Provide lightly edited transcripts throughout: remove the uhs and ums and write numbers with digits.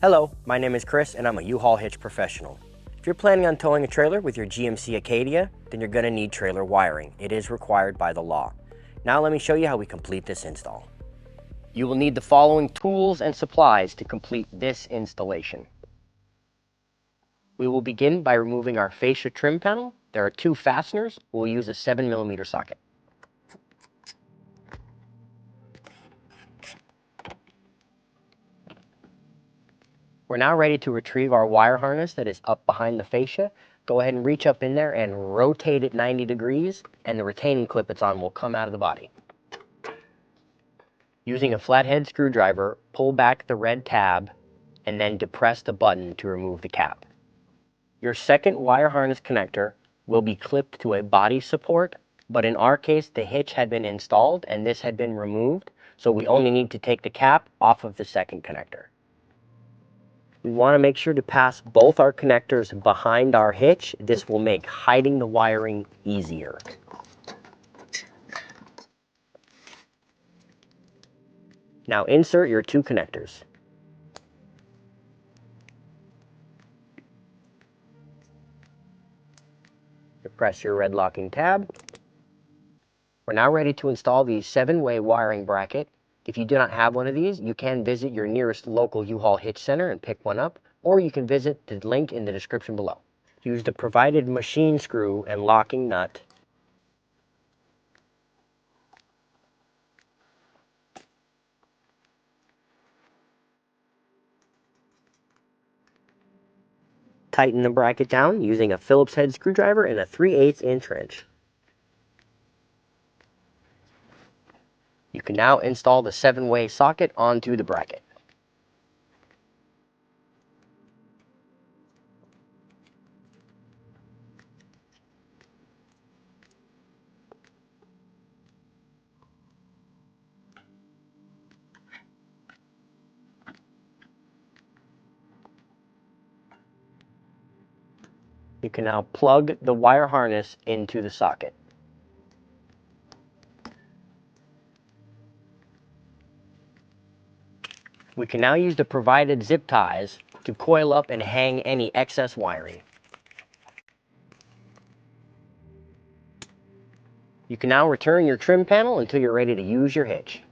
Hello, my name is Chris and I'm a U-Haul hitch professional. If you're planning on towing a trailer with your GMC Acadia, then you're going to need trailer wiring. It is required by the law. Now let me show you how we complete this install. You will need the following tools and supplies to complete this installation. We will begin by removing our fascia trim panel. There are two fasteners. We'll use a 7mm socket. We're now ready to retrieve our wire harness that is up behind the fascia. Go ahead and reach up in there and rotate it 90 degrees, and the retaining clip it's on will come out of the body. Using a flathead screwdriver, pull back the red tab and then depress the button to remove the cap. Your second wire harness connector will be clipped to a body support, but in our case the hitch had been installed and this had been removed, so we only need to take the cap off of the second connector. We want to make sure to pass both our connectors behind our hitch. This will make hiding the wiring easier. Now insert your two connectors. Press your red locking tab. We're now ready to install the 7-way wiring bracket. If you do not have one of these, you can visit your nearest local U-Haul hitch center and pick one up, or you can visit the link in the description below. Use the provided machine screw and locking nut. Tighten the bracket down using a Phillips head screwdriver and a 3/8 inch wrench. You can now install the 7-way socket onto the bracket. You can now plug the wire harness into the socket. We can now use the provided zip ties to coil up and hang any excess wiring. You can now return your trim panel until you're ready to use your hitch.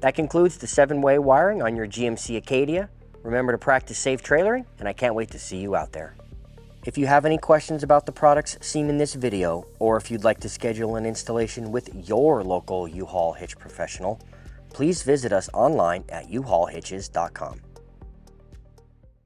That concludes the 7-way wiring on your GMC Acadia. Remember to practice safe trailering, and I can't wait to see you out there. If you have any questions about the products seen in this video, or if you'd like to schedule an installation with your local U-Haul hitch professional, please visit us online at uhaulhitches.com.